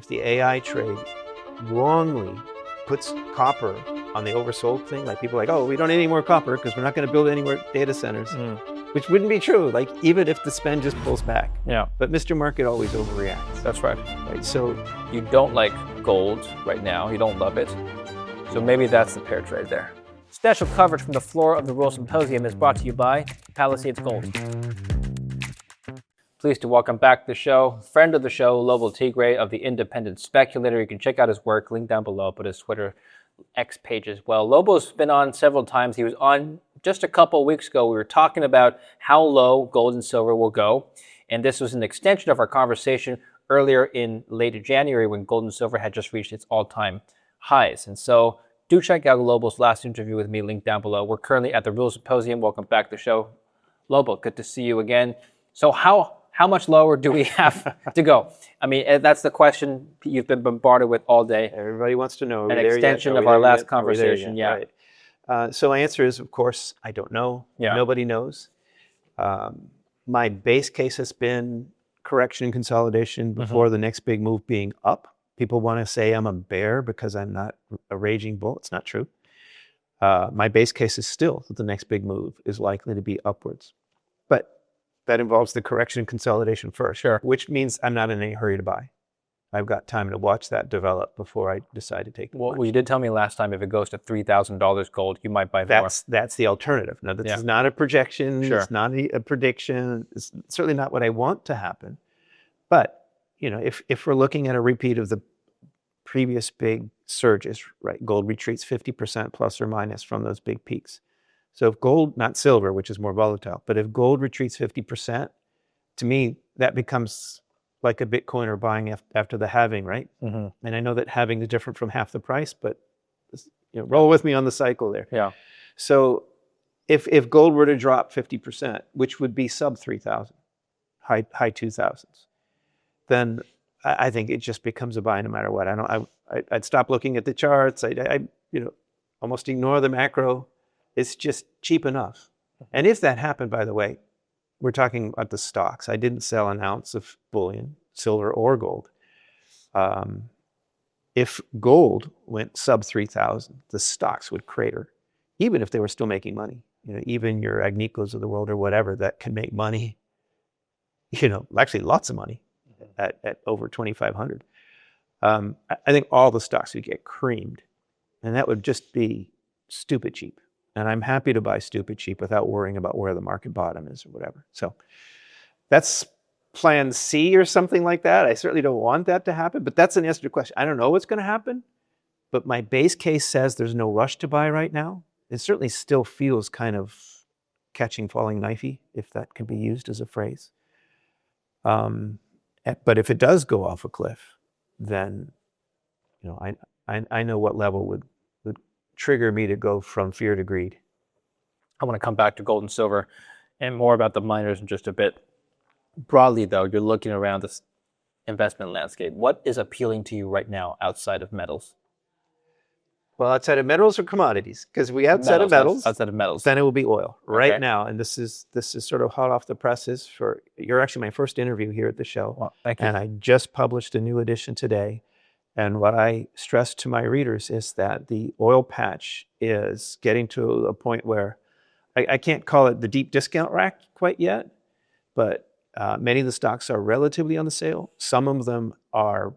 if the AI trade wrongly puts copper on the oversold thing, like people are like, oh, we don't need any more copper because we're not going to build any more data centers, which wouldn't be true, like even if the spend just pulls back. Yeah. But Mr. Market always overreacts. That's right. Right. So you don't like gold right now. You don't love it. So maybe that's the pair trade there. Special coverage from the floor of the World Symposium is brought to you by Palisades Gold. Pleased to welcome back to the show, friend of the show, Lobo Tiggre of the Independent Speculator. You can check out his work, link down below, but his Twitter X page as well. Lobo's been on several times. He was on just a couple of weeks ago. We were talking about how low gold and silver will go. And this was an extension of our conversation earlier in late January when gold and silver had just reached its all-time highs. And so do check out Lobo's last interview with me, link down below. We're currently at the World Symposium. Welcome back to the show. Lobo, good to see you again. So how much lower do we have to go? I mean, that's the question you've been bombarded with all day. everybody wants to know. An extension of our last conversation, yeah. Right. So my answer is, of course, I don't know. Yeah. Nobody knows. My base case has been correction and consolidation before the next big move being up. People want to say I'm a bear because I'm not a raging bull. It's not true. My base case is still that the next big move is likely to be upwards. But that involves the correction and consolidation first, Sure. which means I'm not in any hurry to buy. I've got time to watch that develop before I decide to take the plunge. Well, you did tell me last time if it goes to $3,000 gold, you might buy more. That's the alternative. Now, this is not a projection. Sure. It's not a prediction. It's certainly not what I want to happen. But, you know, if we're looking at a repeat of the previous big surges, right, gold retreats 50% plus or minus from those big peaks. So if gold, not silver, which is more volatile, but if gold retreats 50%, to me, that becomes like a Bitcoiner buying after the halving, right? And I know that halving is different from half the price, but roll with me on the cycle there. Yeah. So if gold were to drop 50%, which would be sub 3,000, high 2,000s, then I think it just becomes a buy no matter what. I'd stop looking at the charts. I almost ignore the macro. It's just cheap enough. And if that happened, by the way, we're talking about the stocks. I didn't sell an ounce of bullion, silver or gold. If gold went sub 3,000, the stocks would crater, even if they were still making money. Even your Agnicos of the world or whatever that can make money, actually lots of money at over 2,500. I think all the stocks would get creamed, and that would just be stupid cheap. And I'm happy to buy stupid cheap without worrying about where the market bottom is or whatever. So that's plan C or something like that. I certainly don't want that to happen, but that's an answer to the question. I don't know what's going to happen, but my base case says there's no rush to buy right now. It certainly still feels kind of catching falling knifey, if that can be used as a phrase. But if it does go off a cliff, then I know what level would trigger me to go from fear to greed. I want to come back to gold and silver and more about the miners in just a bit. Broadly, though, you're looking around this investment landscape. What is appealing to you right now outside of metals? Well, outside of metals or commodities, because we outside of metals, then it will be oil right now. And this is sort of hot off the presses. You're actually my first interview here at the show. Well, thank you. And I just published a new edition today. And what I stress to my readers is that the oil patch is getting to a point where I can't call it the deep discount rack quite yet, but many of the stocks are relatively on the sale. Some of them are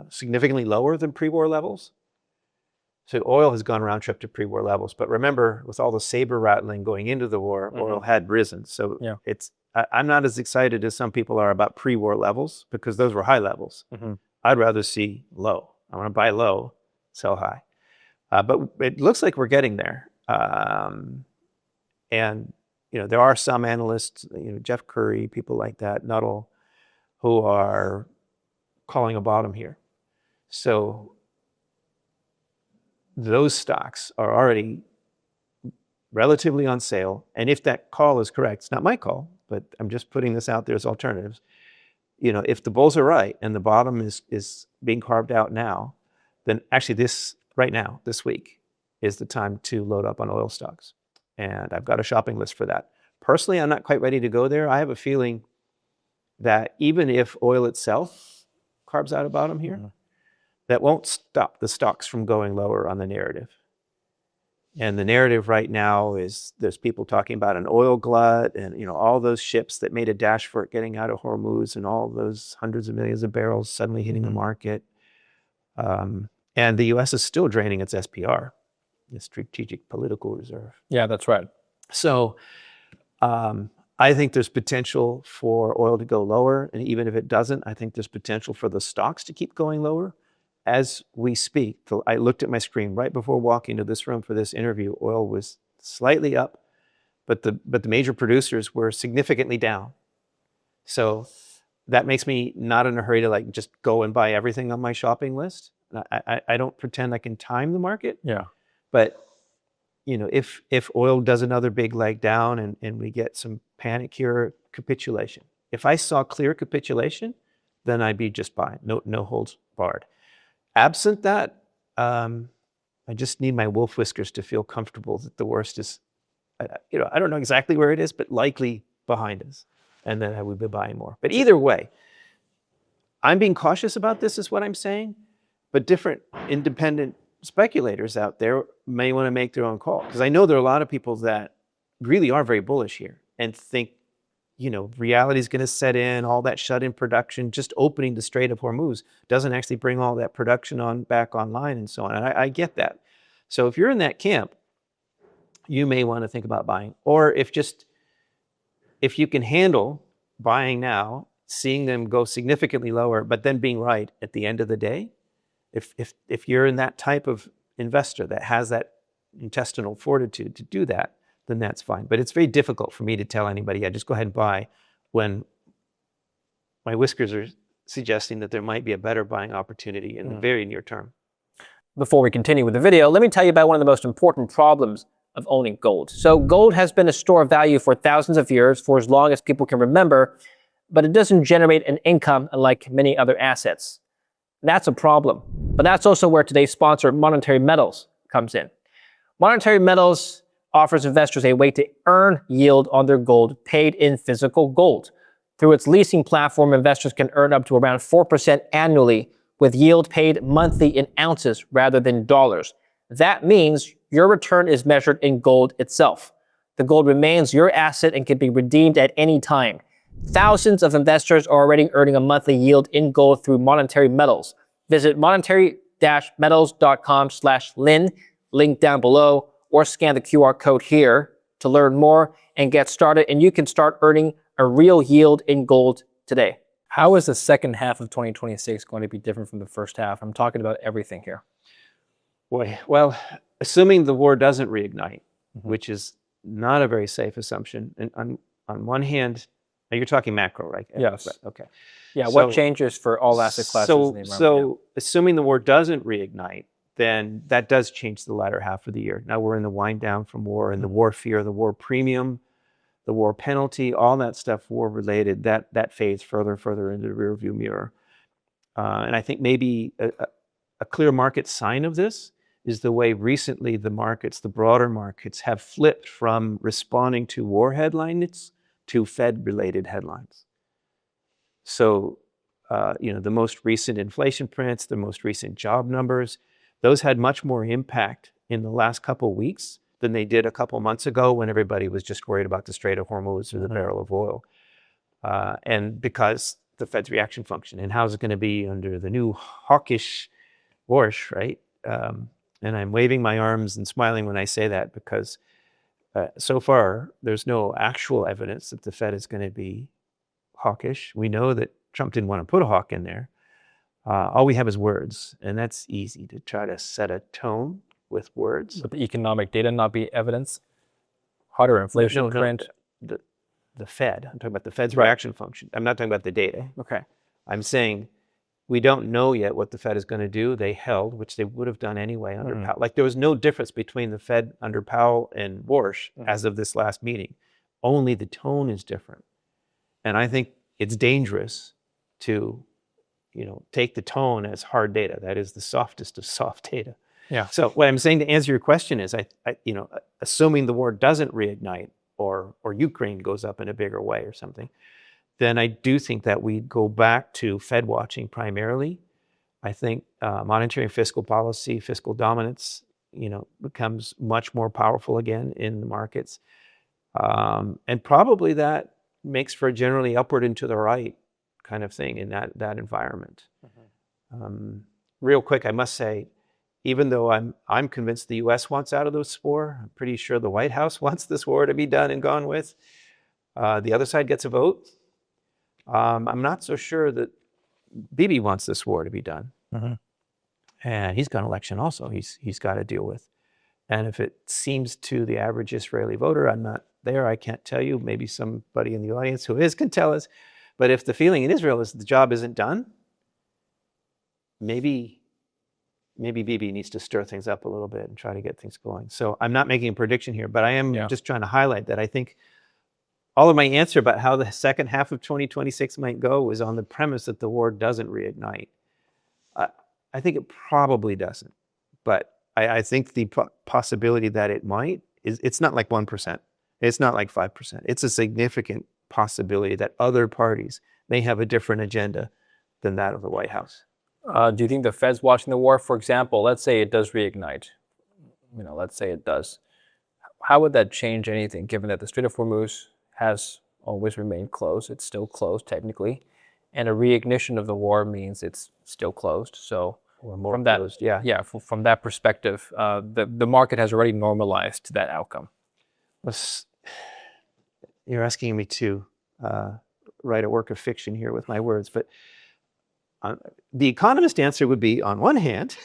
significantly lower than pre-war levels. So oil has gone round trip to pre-war levels. But remember, with all the saber rattling going into the war, oil had risen. So I'm not as excited as some people are about pre-war levels because those were high levels. I'd rather see low. I want to buy low, sell high. But it looks like we're getting there. And there are some analysts, Jeff Curry, people like that, Nuttall, who are calling a bottom here. So those stocks are already relatively on sale. And if that call is correct, it's not my call, but I'm just putting this out there as alternatives. If the bulls are right and the bottom is being carved out now, then actually this week is the time to load up on oil stocks. And I've got a shopping list for that. Personally, I'm not quite ready to go there. I have a feeling that even if oil itself carves out a bottom here, that won't stop the stocks from going lower on the narrative. And the narrative right now is there's people talking about an oil glut and, all those ships that made a dash for it getting out of Hormuz and all those hundreds of millions of barrels suddenly hitting the market. And the U.S. is still draining its SPR, the Strategic Political Reserve. Yeah, that's right. So I think there's potential for oil to go lower. And even if it doesn't, I think there's potential for the stocks to keep going lower. As we speak, I looked at my screen right before walking to this room for this interview. Oil was slightly up, but the major producers were significantly down. So that makes me not in a hurry to just go and buy everything on my shopping list. I don't pretend I can time the market. Yeah. But if oil does another big leg down and we get some panic here, capitulation. If I saw clear capitulation, then I'd be just buying, no holds barred. Absent that, I just need my wolf whiskers to feel comfortable that the worst is, I don't know exactly where it is, but likely behind us. And then I would be buying more. But either way, I'm being cautious about this is what I'm saying, but different independent speculators out there may want to make their own call. Because I know there are a lot of people that really are very bullish here and think, reality is going to set in, all that shut-in production, just opening the Strait of Hormuz doesn't actually bring all that production back online and so on. And I get that. So if you're in that camp, you may want to think about buying. Or if you can handle buying now, seeing them go significantly lower, but then being right at the end of the day, if you're in that type of investor that has that intestinal fortitude to do that, then that's fine. But it's very difficult for me to tell anybody, just go ahead and buy when my whiskers are suggesting that there might be a better buying opportunity in the very near term. Before we continue with the video, let me tell you about one of the most important problems of owning gold. So gold has been a store of value for thousands of years, for as long as people can remember, but it doesn't generate an income like many other assets. That's a problem. But that's also where today's sponsor, Monetary Metals, comes in. Monetary Metals offers investors a way to earn yield on their gold paid in physical gold. Through its leasing platform, investors can earn up to around 4% annually, with yield paid monthly in ounces rather than dollars. That means your return is measured in gold itself. The gold remains your asset and can be redeemed at any time. Thousands of investors are already earning a monthly yield in gold through Monetary Metals. Visit monetary-metals.com/Lynn, link down below, or scan the QR code here to learn more and get started. And you can start earning a real yield in gold today. How is the second half of 2026 going to be different from the first half? I'm talking about everything here. Boy, well, assuming the war doesn't reignite, which is not a very safe assumption. And on one hand, now you're talking macro, right? Yes. Okay. Yeah, so, what changes for all asset classes in the environment? So assuming the war doesn't reignite, then that does change the latter half of the year. Now we're in the wind down from war and the war fear, the war premium, the war penalty, all that stuff war related, that fades further and further into the rearview mirror. And I think maybe a clear market sign of this is the way recently the markets, the broader markets, have flipped from responding to war headlines to Fed-related headlines. So, the most recent inflation prints, the most recent job numbers, those had much more impact in the last couple of weeks than they did a couple months ago when everybody was just worried about the Strait of Hormuz or the barrel of oil. And because the Fed's reaction function, and how's it going to be under the new hawkish Warsh, right? And I'm waving my arms and smiling when I say that because so far there's no actual evidence that the Fed is going to be hawkish. We know that Trump didn't want to put a hawk in there. All we have is words, and that's easy to try to set a tone with words. But the economic data not be evidence? Harder inflation print? The Fed. I'm talking about the Fed's reaction function. I'm not talking about the data. Okay. I'm saying we don't know yet what the Fed is going to do. They held, which they would have done anyway under Powell. Like there was no difference between the Fed under Powell and Warsh as of this last meeting. Only the tone is different. And I think it's dangerous to take the tone as hard data. That is the softest of soft data. Yeah. So what I'm saying to answer your question is, assuming the war doesn't reignite or Ukraine goes up in a bigger way or something, then I do think that we go back to Fed watching primarily. I think monetary and fiscal policy, fiscal dominance, becomes much more powerful again in the markets. And probably that makes for a generally upward and to the right kind of thing in that environment. Real quick, I must say, even though I'm convinced the U.S. wants out of this war, I'm pretty sure the White House wants this war to be done and gone with. The other side gets a vote. I'm not so sure that Bibi wants this war to be done. And he's got an election also he's got to deal with. And if it seems to the average Israeli voter, I'm not there, I can't tell you. Maybe somebody in the audience who is can tell us. But if the feeling in Israel is the job isn't done, maybe Bibi needs to stir things up a little bit and try to get things going. So I'm not making a prediction here, but I am just trying to highlight that I think all of my answer about how the second half of 2026 might go is on the premise that the war doesn't reignite. I think it probably doesn't, but I think the possibility that it might it's not like 1%. It's not like 5%. It's a significant possibility that other parties may have a different agenda than that of the White House. Do you think the Fed's watching the war? For example, let's say it does reignite. Let's say it does. How would that change anything, given that the Strait of Hormuz has always remained closed? It's still closed technically, and a reignition of the war means it's still closed. So from that, closed, from that perspective, the market has already normalized to that outcome. You're asking me to write a work of fiction here with my words, but the economist answer would be, on one hand,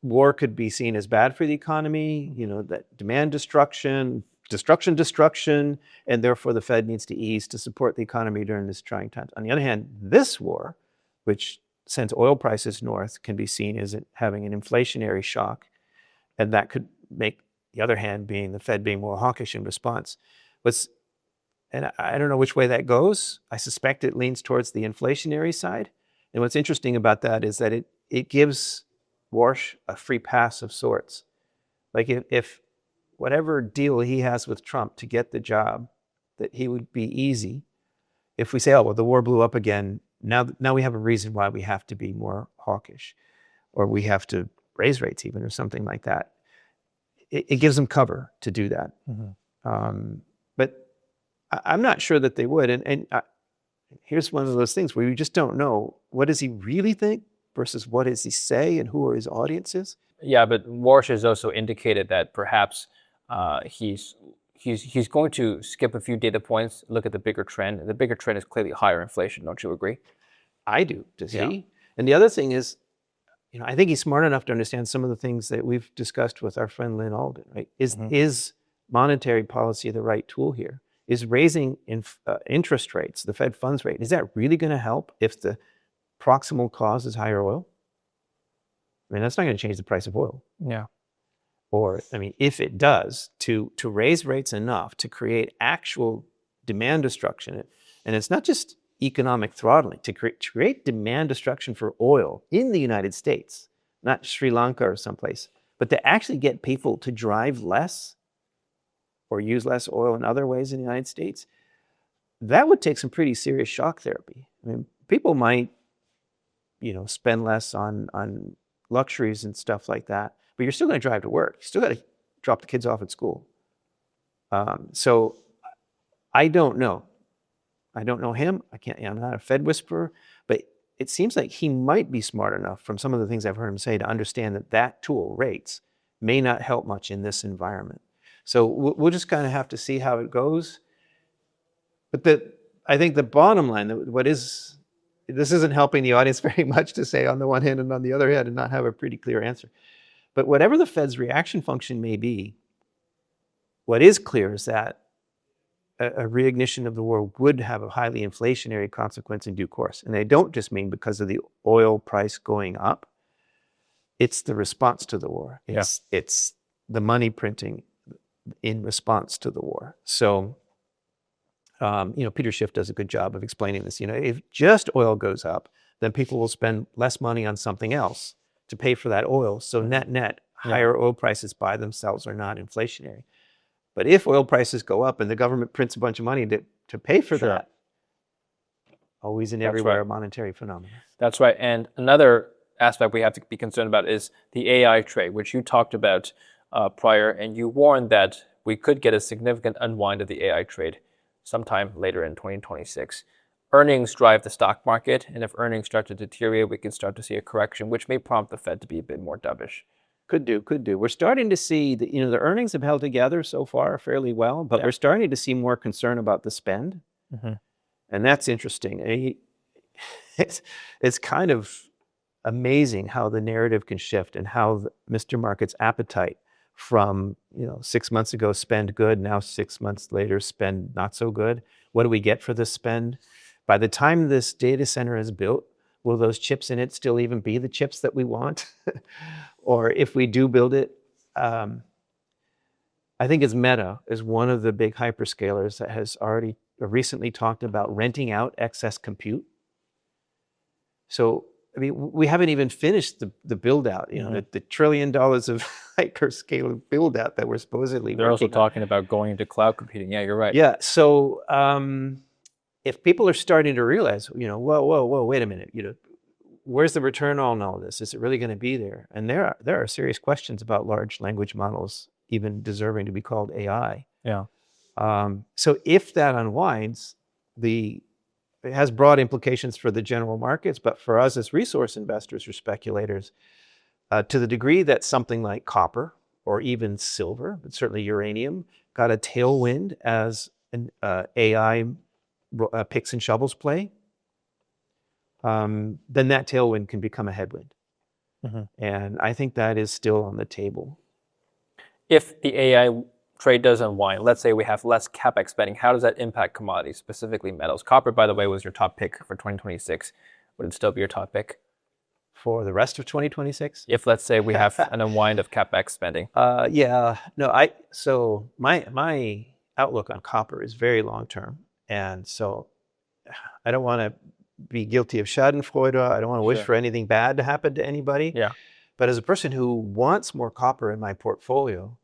war could be seen as bad for the economy, that demand destruction, and therefore the Fed needs to ease to support the economy during this trying times. On the other hand, this war, which sends oil prices north, can be seen as having an inflationary shock, and that could make the other hand being the Fed being more hawkish in response. And I don't know which way that goes. I suspect it leans towards the inflationary side. And what's interesting about that is that it gives Warsh a free pass of sorts. Like if whatever deal he has with Trump to get the job, that he would be easy. If we say, oh, well, the war blew up again, now we have a reason why we have to be more hawkish, or we have to raise rates even, or something like that. It gives them cover to do that. But I'm not sure that they would. And here's one of those things where you just don't know, what does he really think versus what does he say and who are his audiences? Yeah, but Warsh has also indicated that perhaps he's going to skip a few data points, look at the bigger trend. And the bigger trend is clearly higher inflation. Don't you agree? I do. Does he? And the other thing is, I think he's smart enough to understand some of the things that we've discussed with our friend Lynn Alden, right? Is monetary policy the right tool here? Is raising interest rates, the Fed funds rate, is that really going to help if the proximal cause is higher oil? I mean, that's not going to change the price of oil. Yeah. Or, if it does, to raise rates enough to create actual demand destruction, and it's not just economic throttling, to create demand destruction for oil in the United States, not Sri Lanka or someplace, but to actually get people to drive less or use less oil in other ways in the United States, that would take some pretty serious shock therapy. People might, spend less on luxuries and stuff like that, but you're still going to drive to work. You still got to drop the kids off at school. So I don't know. I don't know him. I'm not a Fed whisperer, but it seems like he might be smart enough from some of the things I've heard him say to understand that tool, rates, may not help much in this environment. So we'll just kind of have to see how it goes. But I think the bottom line, this isn't helping the audience very much to say on the one hand and on the other hand and not have a pretty clear answer. But whatever the Fed's reaction function may be, what is clear is that a reignition of the war would have a highly inflationary consequence in due course. And they don't just mean because of the oil price going up. It's the response to the war. It's the money printing in response to the war. So, Peter Schiff does a good job of explaining this. If just oil goes up, then people will spend less money on something else to pay for that oil. So net, higher oil prices by themselves are not inflationary. But if oil prices go up and the government prints a bunch of money to pay for Sure. that, always and That's everywhere right. a monetary phenomenon. That's right. And another aspect we have to be concerned about is the AI trade, which you talked about prior, and you warned that we could get a significant unwind of the AI trade sometime later in 2026. Earnings drive the stock market, and if earnings start to deteriorate, we can start to see a correction, which may prompt the Fed to be a bit more dovish. Could do. We're starting to see that, the earnings have held together so far fairly well, but Yeah. we're starting to see more concern about the spend. Mm-hmm. And that's interesting. It's kind of amazing how the narrative can shift and how Mr. Market's appetite from 6 months ago spend good, now 6 months later spend not so good. What do we get for this spend? By the time this data center is built, will those chips in it still even be the chips that we want? Or if we do build it, I think it's Meta is one of the big hyperscalers that has already recently talked about renting out excess compute. So, I mean, we haven't even finished the build out, the $1 trillion of hyperscaler build out that we're supposedly They're also working on. talking about going into cloud computing. Yeah, you're right. Yeah. So, if people are starting to realize, whoa, wait a minute, where's the return on all this? Is it really going to be there? And there are serious questions about large language models even deserving to be called AI. Yeah. So if that unwinds, it has broad implications for the general markets, but for us as resource investors or speculators, to the degree that something like copper or even silver, but certainly uranium, got a tailwind as an AI picks and shovels play, then that tailwind can become a headwind. Mm-hmm. And I think that is still on the table. If the AI trade does unwind, let's say we have less CapEx spending, how does that impact commodities, specifically metals? Copper, by the way, was your top pick for 2026. Would it still be your top pick? For the rest of 2026? If, let's say, we have an unwind of CapEx spending. Yeah. No, so my outlook on copper is very long term. And so I don't want to be guilty of schadenfreude. I don't want to wish Sure. for anything bad to happen to anybody. Yeah. But as a person who wants more copper in my portfolio,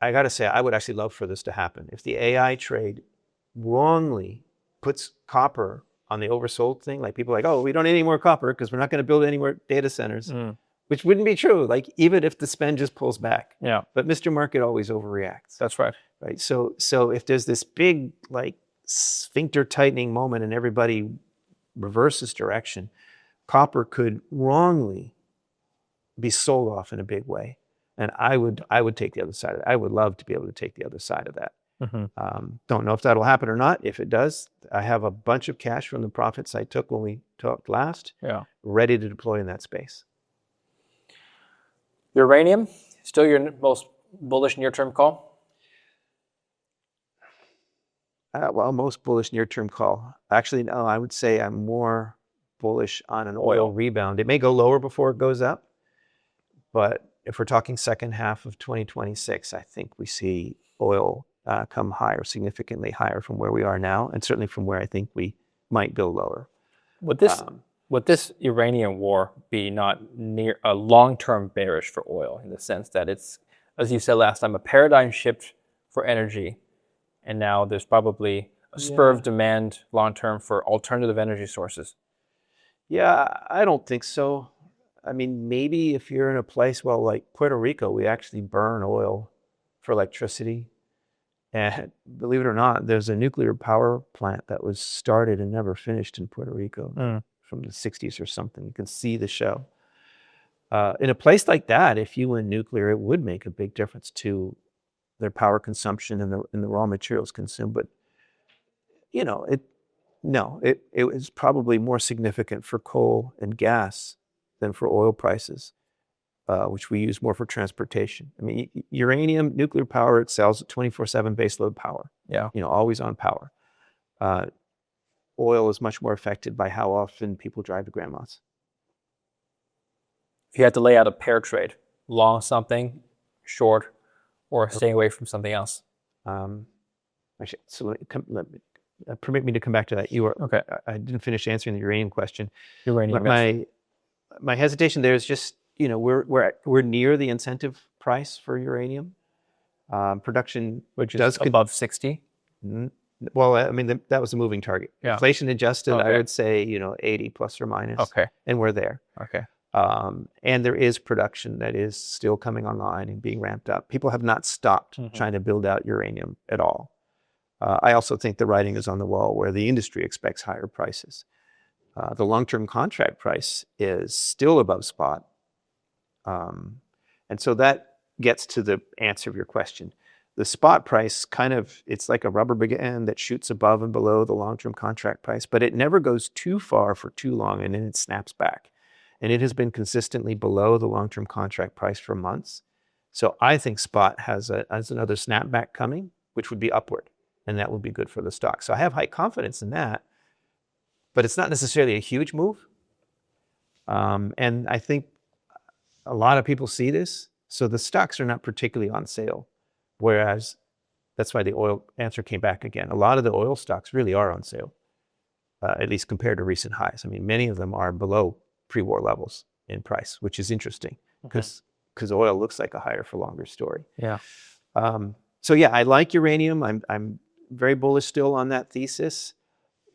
I got to say, I would actually love for this to happen. If the AI trade wrongly puts copper on the oversold thing, like people are like, oh, we don't need any more copper because we're not going to build any more data centers, which wouldn't be true, like even if the spend just pulls back. Yeah. But Mr. Market always overreacts. That's right. Right. So if there's this big like sphincter tightening moment and everybody reverses direction, copper could wrongly be sold off in a big way. And I would take the other side of that. I would love to be able to take the other side of that. Don't know if that'll happen or not. If it does, I have a bunch of cash from the profits I took when we talked last, ready to deploy in that space. Uranium, still your most bullish near-term call? Well, most bullish near-term call. Actually, no, I would say I'm more bullish on an oil rebound. It may go lower before it goes up, but if we're talking second half of 2026, I think we see oil come higher, significantly higher from where we are now, and certainly from where I think we might go lower. Would this Iranian war be not near a long-term bearish for oil in the sense that it's, as you said last time, a paradigm shift for energy, and now there's probably a spur of demand long-term for alternative energy sources? Yeah, I don't think so. I mean, maybe if you're in a place, well, like Puerto Rico, we actually burn oil for electricity. And believe it or not, there's a nuclear power plant that was started and never finished in Puerto Rico from the 60s or something. You can see the show. In a place like that, if you went nuclear, it would make a big difference to their power consumption and the raw materials consumed. But, it was probably more significant for coal and gas than for oil prices, which we use more for transportation. I mean, uranium, nuclear power, it sells at 24/7 baseload power. Yeah. Always on power. Oil is much more affected by how often people drive to grandma's. If you had to lay out a pair trade, long something, short, or staying away from something else? Actually, so permit me to come back to that. Okay. I didn't finish answering the uranium question. Uranium. My hesitation there is just, we're near the incentive price for uranium. Production which is does above 60. well, I mean, that was a moving target. Yeah. Inflation adjusted, I Okay. would say, 80 plus or minus. Okay. And we're there. Okay. And there is production that is still coming online and being ramped up. People have not stopped trying to build out uranium at all. I also think the writing is on the wall where the industry expects higher prices. The long-term contract price is still above spot. And so that gets to the answer of your question. The spot price it's like a rubber band that shoots above and below the long-term contract price, but it never goes too far for too long and then it snaps back. And it has been consistently below the long-term contract price for months. So I think spot has another snapback coming, which would be upward, and that would be good for the stock. So I have high confidence in that, but it's not necessarily a huge move. And I think a lot of people see this, so the stocks are not particularly on sale. Whereas that's why the oil answer came back again. A lot of the oil stocks really are on sale, at least compared to recent highs. I mean, many of them are below pre-war levels in price, which is interesting because oil looks like a higher for longer story. Yeah. So yeah, I like uranium. I'm very bullish still on that thesis.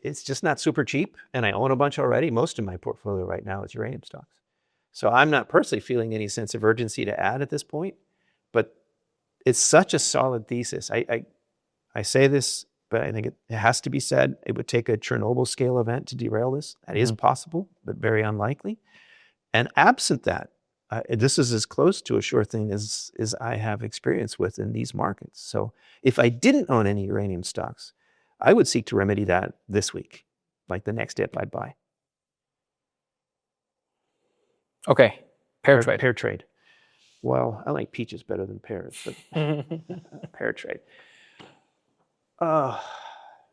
It's just not super cheap, and I own a bunch already. Most of my portfolio right now is uranium stocks. So I'm not personally feeling any sense of urgency to add at this point, but it's such a solid thesis. I say this, but I think it has to be said. It would take a Chernobyl scale event to derail this. That is possible, but very unlikely. And absent that, this is as close to a sure thing as I have experience with in these markets. So if I didn't own any uranium stocks, I would seek to remedy that this week, like the next dip I'd buy. Okay. Pair trade. Pair trade. Well, I like peaches better than pears, but pair trade. Well,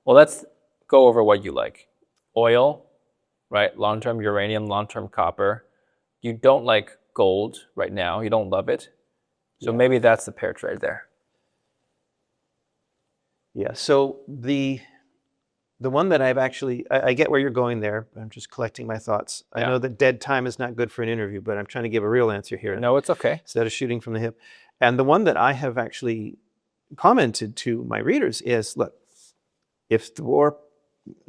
let's go over what you like. Oil, right? Long-term uranium, long-term copper. You don't like gold right now. You don't love it. So maybe that's the pair trade there. Yeah, so the one that I've actually, I get where you're going there. I'm just collecting my thoughts. I know that dead time is not good for an interview, but I'm trying to give a real answer here. No, it's okay. Instead of shooting from the hip. And the one that I have actually commented to my readers is, look, if the war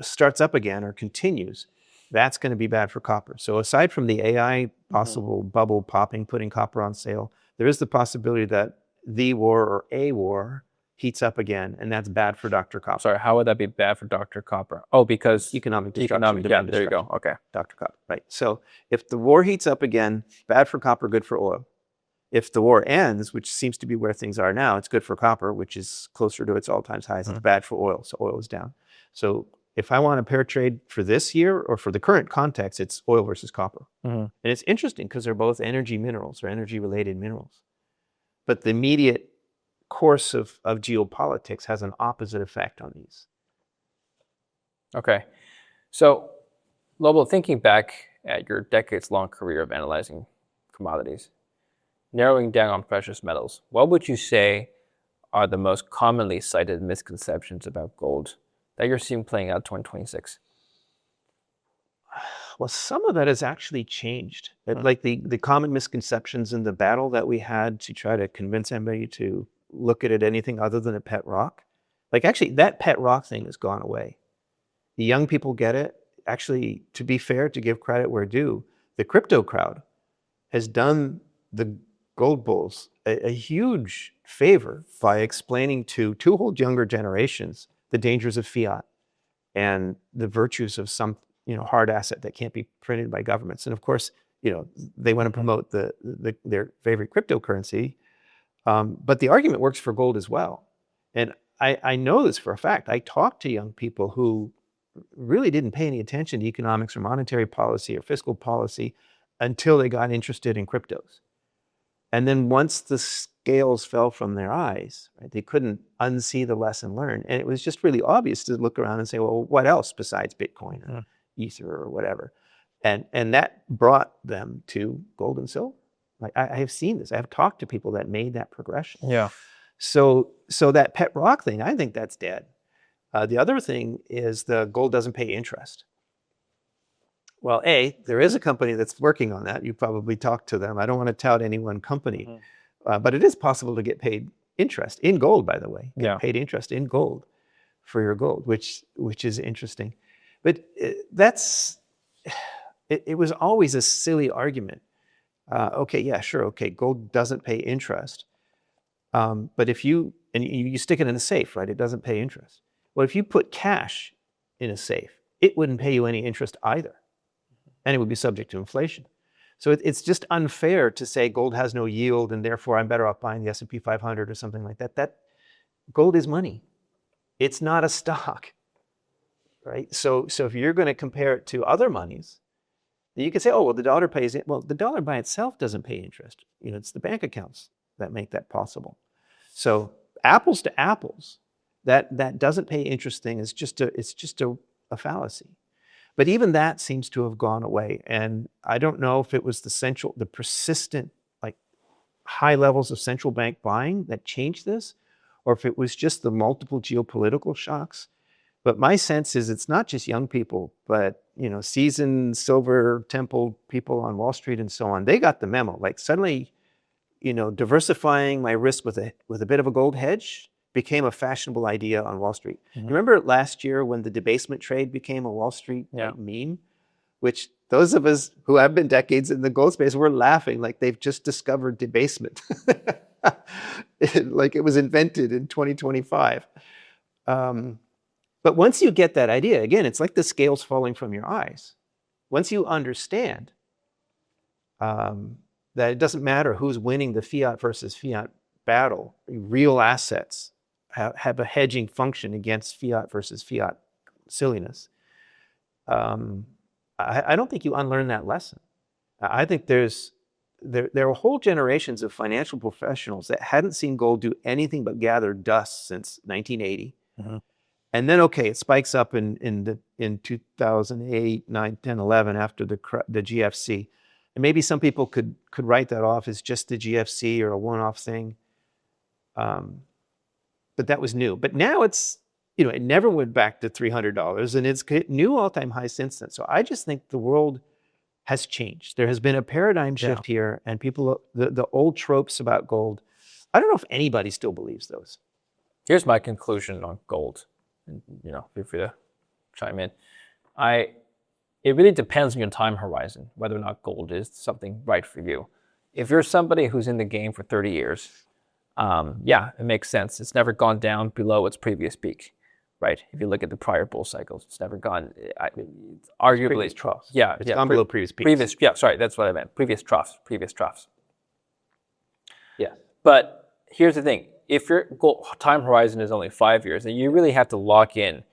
starts up again or continues, that's going to be bad for copper. So aside from the AI possible bubble popping, putting copper on sale, there is the possibility that the war or a war heats up again, and that's bad for Dr. Copper. Sorry, how would that be bad for Dr. Copper? Oh, because economic destruction. Yeah, there you go. Okay. Dr. Copper, right. So if the war heats up again, bad for copper, good for oil. If the war ends, which seems to be where things are now, it's good for copper, which is closer to its all-time highs. It's bad for oil, so oil is down. So if I want a pair trade for this year or for the current context, it's oil versus copper. And it's interesting because they're both energy minerals or energy-related minerals. But the immediate course of geopolitics has an opposite effect on these. Okay. So, Lobo, thinking back at your decades-long career of analyzing commodities, narrowing down on precious metals, what would you say are the most commonly cited misconceptions about gold that you're seeing playing out 2026? Well, some of that has actually changed. Like the common misconceptions in the battle that we had to try to convince everybody to look at it anything other than a pet rock. Like actually that pet rock thing has gone away. The young people get it. Actually, to be fair, to give credit where due, the crypto crowd has done the gold bulls a huge favor by explaining to two whole younger generations the dangers of fiat and the virtues of some hard asset that can't be printed by governments. And of course, they want to promote their favorite cryptocurrency. But the argument works for gold as well. And I know this for a fact. I talked to young people who really didn't pay any attention to economics or monetary policy or fiscal policy until they got interested in cryptos. And then once the scales fell from their eyes, right, they couldn't unsee the lesson learned. And it was just really obvious to look around and say, well, what else besides Bitcoin or Ether or whatever? And that brought them to gold and silver. Like I have seen this. I have talked to people that made that progression. Yeah. So that pet rock thing, I think that's dead. The other thing is the gold doesn't pay interest. Well, there is a company that's working on that. You probably talked to them. I don't want to tout any one company, but it is possible to get paid interest in gold, by the way. You Yeah. paid interest in gold for your gold, which is interesting. But it was always a silly argument. Okay, yeah, sure, okay, gold doesn't pay interest. But if you stick it in a safe, right, it doesn't pay interest. Well, if you put cash in a safe, it wouldn't pay you any interest either. And it would be subject to inflation. So it's just unfair to say gold has no yield and therefore I'm better off buying the S&P 500 or something like that. That gold is money. It's not a stock, right? So if you're going to compare it to other monies, you could say, oh, well, the dollar pays it. Well, the dollar by itself doesn't pay interest. It's the bank accounts that make that possible. So apples to apples, that doesn't pay interest thing is just a fallacy. But even that seems to have gone away. And I don't know if it was the persistent, like high levels of central bank buying that changed this, or if it was just the multiple geopolitical shocks. But my sense is it's not just young people, but seasoned silver temple people on Wall Street and so on. They got the memo. Like suddenly, diversifying my risk with a bit of a gold hedge became a fashionable idea on Wall Street. Mm-hmm. Remember last year when the debasement trade became a Wall Street meme, which those of us who have been decades in the gold space were laughing like they've just discovered debasement, like it was invented in 2025. But once you get that idea, again, it's like the scales falling from your eyes. Once you understand that it doesn't matter who's winning the fiat versus fiat battle, real assets have a hedging function against fiat versus fiat silliness. I don't think you unlearn that lesson. I think there are whole generations of financial professionals that hadn't seen gold do anything but gather dust since 1980. Mm-hmm. And then, okay, it spikes up in 2008, 9, 10, 11 after the GFC. And maybe some people could write that off as just the GFC or a one-off thing. But that was new. But now it never went back to $300 and it's hit new all-time high since then. So I just think the world has changed. There has been a paradigm shift here, and people, the old tropes about gold, I don't know if anybody still believes those. Here's my conclusion on gold. And, feel free to chime in. It really depends on your time horizon, whether or not gold is something right for you. If you're somebody who's in the game for 30 years, it makes sense. It's never gone down below its previous peak, right? If you look at the prior bull cycles, it's never gone, arguably. Previous troughs. Yeah. It's gone below previous peaks. That's what I meant. Previous troughs. Yeah. But here's the thing. If your time horizon is only 5 years, then you really have to lock in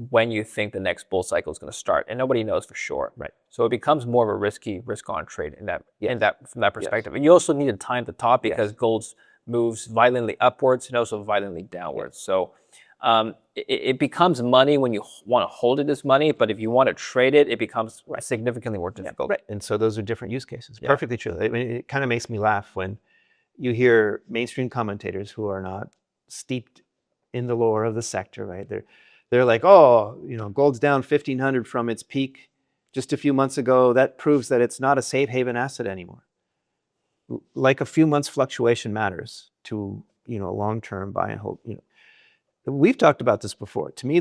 when you think the next bull cycle is going to start, and nobody knows for sure. Right. So it becomes more of a risky risk-on trade from that perspective. Yes. And you also need to time the top because gold moves violently upwards and also violently downwards. Yes. So it becomes money when you want to hold it as money, but if you want to trade it, it becomes significantly more difficult. Right. And so those are different use cases. Yeah. Perfectly true. I mean, it kind of makes me laugh when you hear mainstream commentators who are not steeped in the lore of the sector, right? They're like, oh, gold's down 1,500 from its peak just a few months ago. That proves that it's not a safe haven asset anymore. Like a few months fluctuation matters to, long-term buy and hold. We've talked about this before. To me,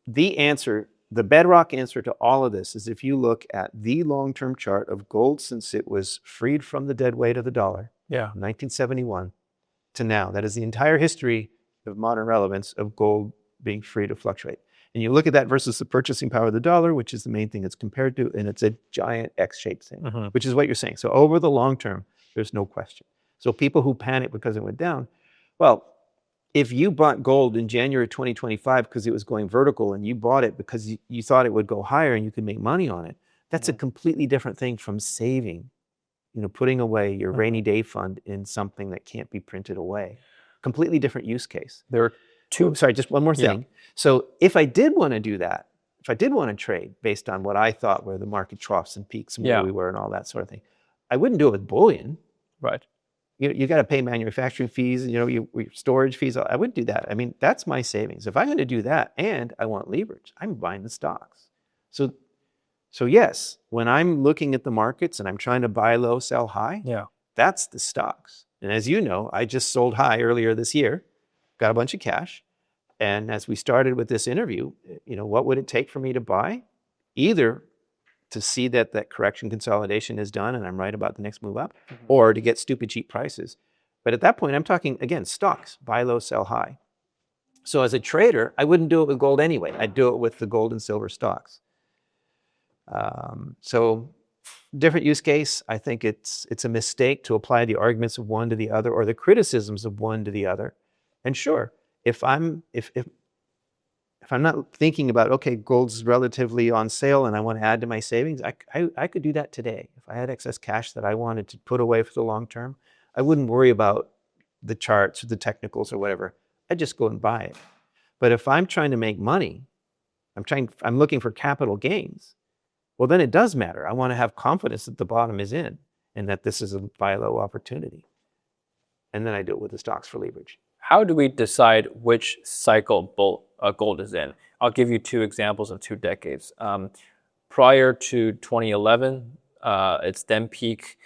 the answer, the bedrock answer to all of this is if you look at the long-term chart of gold since it was freed from the dead weight of the dollar. 1971 to now. That is the entire history of modern relevance of gold being free to fluctuate. And you look at that versus the purchasing power of the dollar, which is the main thing it's compared to, and it's a giant X-shaped thing, which is what you're saying. So over the long term, there's no question. So people who panic because it went down, well, if you bought gold in January 2025 because it was going vertical and you bought it because you thought it would go higher and you could make money on it, that's a completely different thing from saving, putting away your rainy day fund in something that can't be printed away. Completely different use case. There are just one more thing. So if I did want to do that, if I did want to trade based on what I thought were the market troughs and peaks and where we were and all that sort of thing, I wouldn't do it with bullion. Right. You got to pay manufacturing fees, your storage fees. I wouldn't do that. I mean, that's my savings. If I'm going to do that and I want leverage, I'm buying the stocks. So yes, when I'm looking at the markets and I'm trying to buy low, sell high, that's the stocks. And as you know, I just sold high earlier this year, got a bunch of cash. And as we started with this interview, what would it take for me to buy? Either to see that correction consolidation is done and I'm right about the next move up, or to get stupid cheap prices. But at that point, I'm talking, again, stocks, buy low, sell high. So as a trader, I wouldn't do it with gold anyway. I'd do it with the gold and silver stocks. So different use case. I think it's a mistake to apply the arguments of one to the other or the criticisms of one to the other. And sure, if I'm not thinking about, okay, gold's relatively on sale and I want to add to my savings, I could do that today. If I had excess cash that I wanted to put away for the long term, I wouldn't worry about the charts or the technicals or whatever. I'd just go and buy it. But if I'm trying to make money, I'm looking for capital gains, well, then it does matter. I want to have confidence that the bottom is in and that this is a buy low opportunity. And then I do it with the stocks for leverage. How do we decide which cycle gold is in? I'll give you 2 examples of 2 decades. Prior to 2011, its then peak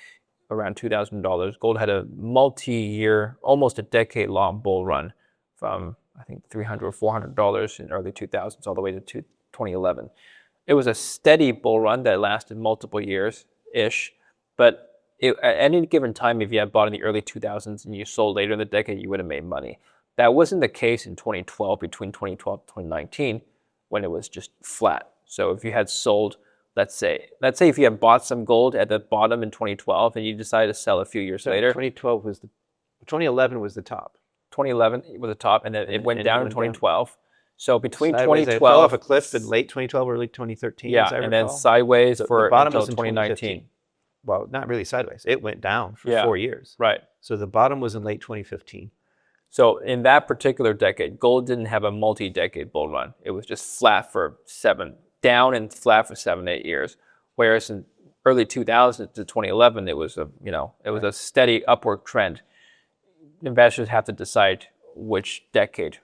around $2,000. Gold had a multi-year, almost a decade-long bull run from, I think, $300 or $400 in early 2000s all the way to 2011. It was a steady bull run that lasted multiple years-ish, but at any given time, if you had bought in the early 2000s and you sold later in the decade, you would have made money. That wasn't the case in 2012, between 2012 and 2019, when it was just flat. So if you had sold, let's say if you had bought some gold at the bottom in 2012 and you decided to sell a few years later. 2011 was the top. 2011 was the top, and then it went down in 2012. So between sideways, 2012, it fell off a cliff in late 2012, early 2013. yeah, and then sideways for the bottom until was in 2019. Well, not really sideways. It went down for 4 years. Right. So the bottom was in late 2015. So in that particular decade, gold didn't have a multi-decade bull run. It was just flat for 7, down and flat for 7, 8 years. Whereas in early 2000 to 2011, it was a steady upward trend. Investors have to decide which decade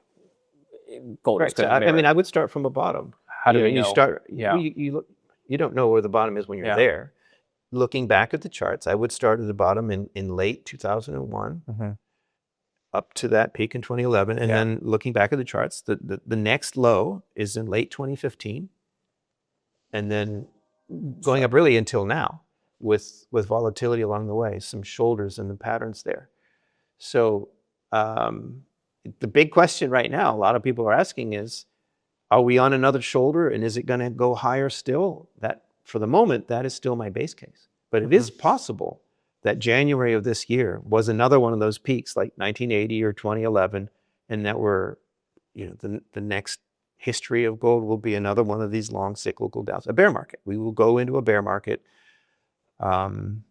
gold is going to mirror. I mean, I would start from a bottom. How do you know? You don't know where the bottom is when you're there. Looking back at the charts, I would start at the bottom in late 2001, up to that peak in 2011, and then looking back at the charts, the next low is in late 2015, and then going up really until now, with volatility along the way, some shoulders and the patterns there. So the big question right now, a lot of people are asking is, are we on another shoulder, and is it going to go higher still? That, for the moment, that is still my base case. But it is possible that January of this year was another one of those peaks like 1980 or 2011, and that the next history of gold will be another one of these long cyclical downs, a bear market. We will go into a bear market, and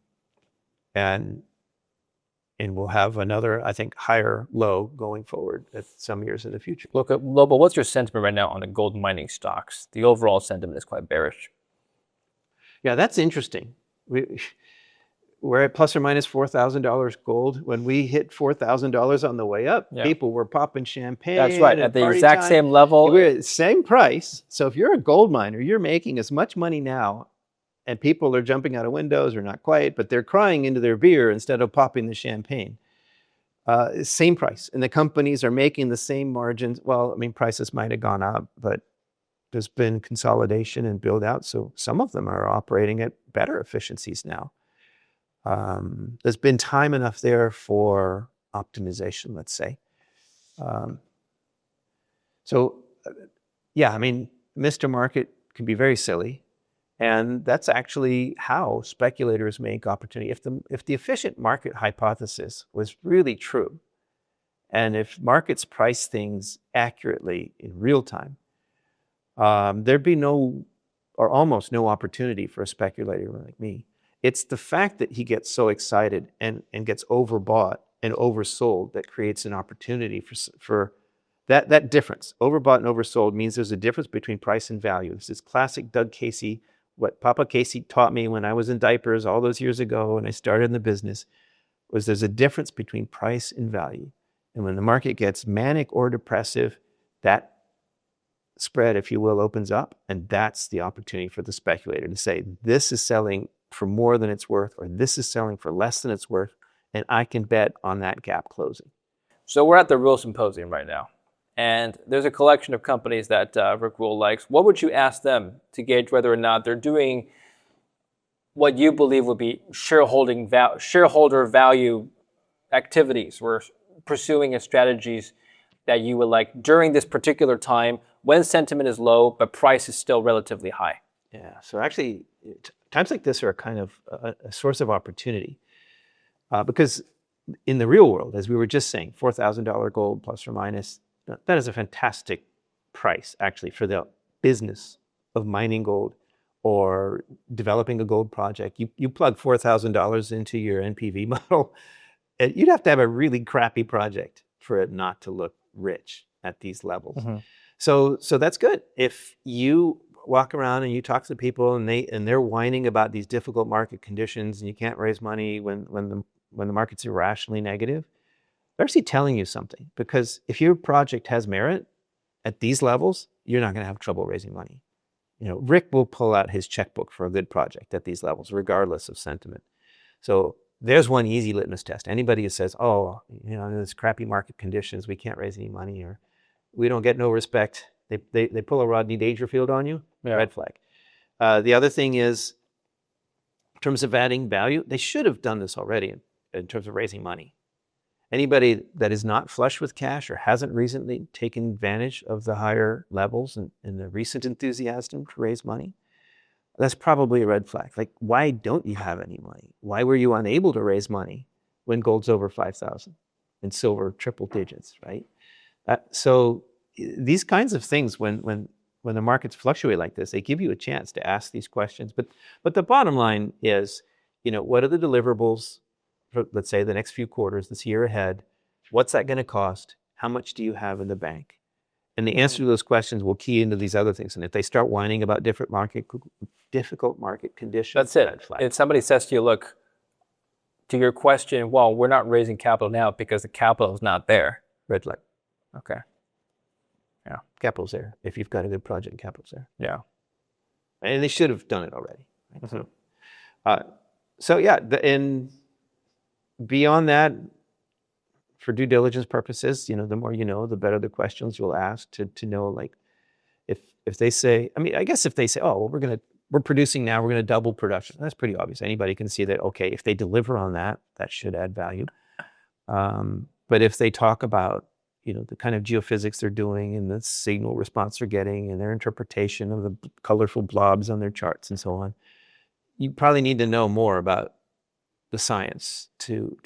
we'll have another, I think, higher low going forward at some years in the future. Look, Lobo, what's your sentiment right now on the gold mining stocks? The overall sentiment is quite bearish. Yeah, that's interesting. We're at plus or minus $4,000 gold. When we hit $4,000 on the way up, people were popping champagne. That's right, at the exact same level. We're at the same price. So if you're a gold miner, you're making as much money now, and people are jumping out of windows, or not quite, but they're crying into their beer instead of popping the champagne. Same price. And the companies are making the same margins. Well, I mean, prices might have gone up, but there's been consolidation and build out. So some of them are operating at better efficiencies now. There's been time enough there for optimization, let's say. Yeah, I mean, Mr. Market can be very silly. And that's actually how speculators make opportunity. If the efficient market hypothesis was really true, and if markets price things accurately in real time, there'd be no, or almost no, opportunity for a speculator like me. It's the fact that he gets so excited and gets overbought and oversold that creates an opportunity for that difference. Overbought and oversold means there's a difference between price and value. This is classic Doug Casey. What Papa Casey taught me when I was in diapers all those years ago and I started in the business was there's a difference between price and value. And when the market gets manic or depressive, that spread, if you will, opens up, and that's the opportunity for the speculator to say, this is selling for more than it's worth, or this is selling for less than it's worth, and I can bet on that gap closing. So we're at the Rule Symposium right now, and there's a collection of companies that Rick Rule likes. What would you ask them to gauge whether or not they're doing what you believe would be shareholder value activities or pursuing strategies that you would like during this particular time when sentiment is low but price is still relatively high? Yeah, so actually, times like this are a kind of a source of opportunity because in the real world, as we were just saying, $4,000 gold plus or minus, that is a fantastic price actually for the business of mining gold or developing a gold project. You plug $4,000 into your NPV model, and you'd have to have a really crappy project for it not to look rich at these levels. Mm-hmm. So that's good. If you walk around and you talk to people and they're whining about these difficult market conditions and you can't raise money when the market's irrationally negative, they're actually telling you something. Because if your project has merit at these levels, you're not going to have trouble raising money. Rick will pull out his checkbook for a good project at these levels, regardless of sentiment. So there's one easy litmus test. Anybody who says, oh, there's crappy market conditions, we can't raise any money, or we don't get no respect, they pull a Rodney Dangerfield on you, red flag. The other thing is, in terms of adding value, they should have done this already in terms of raising money. Anybody that is not flush with cash or hasn't recently taken advantage of the higher levels and the recent enthusiasm to raise money, that's probably a red flag. Like, why don't you have any money? Why were you unable to raise money when gold's over 5,000 and silver triple digits, right? So these kinds of things, when the markets fluctuate like this, they give you a chance to ask these questions. But the bottom line is, what are the deliverables for, let's say, the next few quarters, this year ahead? What's that going to cost? How much do you have in the bank? And the answer to those questions will key into these other things. And if they start whining about difficult market conditions, that's it. If somebody says to you, look, to your question, well, we're not raising capital now because the capital is not there. Red flag. Okay. Yeah. Capital's there. If you've got a good project, capital's there. Yeah. And they should have done it already. Right? Mm-hmm. So yeah, and beyond that, for due diligence purposes, the more you know, the better the questions you'll ask to know, like, if they say, I guess if they say, oh, well, we're producing now, we're going to double production. That's pretty obvious. Anybody can see that, okay, if they deliver on that, that should add value. But if they talk about, the kind of geophysics they're doing and the signal response they're getting and their interpretation of the colorful blobs on their charts and so on, you probably need to know more about the science to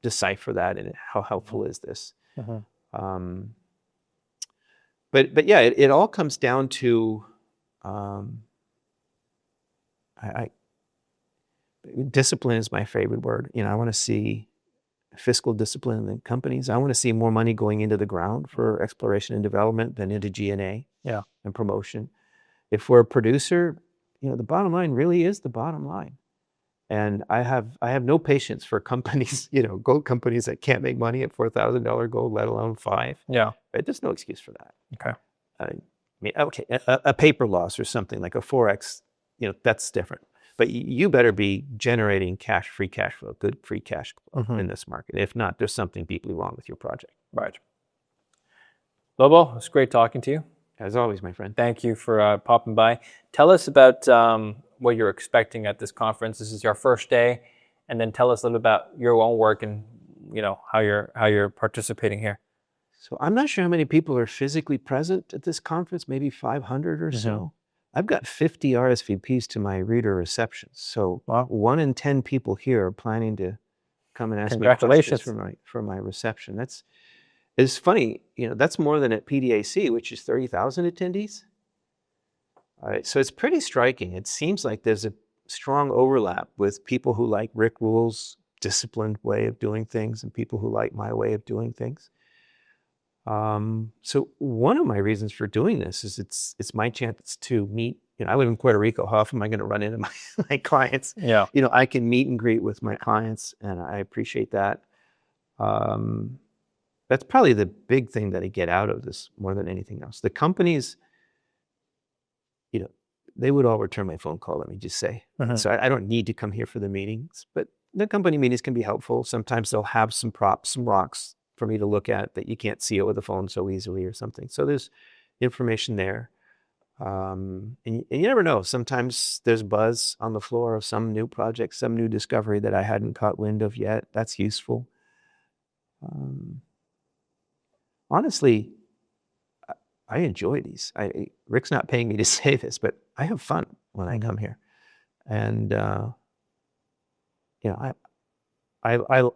decipher that and how helpful is this. Mm-hmm. But yeah, it all comes down to discipline is my favorite word. I want to see fiscal discipline in the companies. I want to see more money going into the ground for exploration and development than into G&A and promotion. If we're a producer, the bottom line really is the bottom line. And I have no patience for companies, gold companies that can't make money at $4,000 gold, let alone $5,000. Yeah. Right? There's no excuse for that. Okay. A paper loss or something like a Forex, that's different. But you better be generating free cash flow, good free cash flow in this market. If not, there's something deeply wrong with your project. Right. Lobo, it's great talking to you. As always, my friend. Thank you for popping by. Tell us about what you're expecting at this conference. This is your first day, and then tell us a little about your own work and how you're participating here. So I'm not sure how many people are physically present at this conference. Maybe 500 or so. I've got 50 RSVPs to my reader receptions. So 1 in 10 people here are planning to come and ask me questions for my reception. It's funny, that's more than at PDAC, which is 30,000 attendees. All right, so it's pretty striking. It seems like there's a strong overlap with people who like Rick Rule's disciplined way of doing things and people who like my way of doing things. So one of my reasons for doing this is it's my chance to meet. I live in Puerto Rico. How often am I going to run into my clients? Yeah. I can meet and greet with my clients, and I appreciate that. That's probably the big thing that I get out of this more than anything else. The companies, they would all return my phone call, let me just say. So I don't need to come here for the meetings, but the company meetings can be helpful. Sometimes they'll have some props, some rocks for me to look at that you can't see it with a phone so easily or something. So there's information there. And you never know. Sometimes there's buzz on the floor of some new project, some new discovery that I hadn't caught wind of yet. That's useful. Honestly, I enjoy these. Rick's not paying me to say this, but I have fun when I come here. And, you know,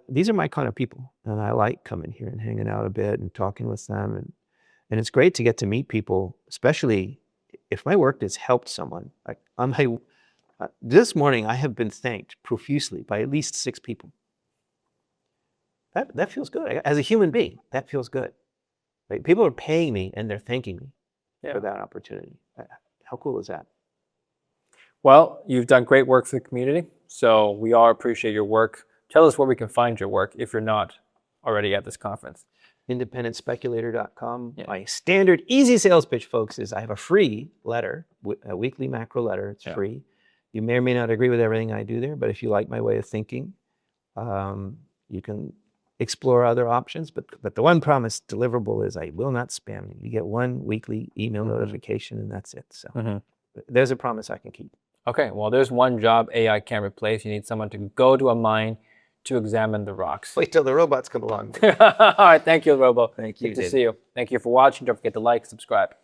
these are my kind of people, and I like coming here and hanging out a bit and talking with them. And it's great to get to meet people, especially if my work has helped someone. Like this morning, I have been thanked profusely by at least 6 people. That feels good. As a human being, that feels good. Right? People are paying me and they're thanking me for that opportunity. How cool is that? Well, you've done great work for the community, so we all appreciate your work. Tell us where we can find your work if you're not already at this conference. IndependentSpeculator.com. My standard easy sales pitch, folks, is I have a free letter, a weekly macro letter. It's free. You may or may not agree with everything I do there, but if you like my way of thinking, you can explore other options. But the one promise deliverable is I will not spam you. You get one weekly email notification, and that's it. So there's a promise I can keep. Okay, well, there's one job AI can't replace. You need someone to go to a mine to examine the rocks. Wait till the robots come along. All right, thank you, Robo. Thank you. Good to see you. Thank you for watching. Don't forget to like, subscribe.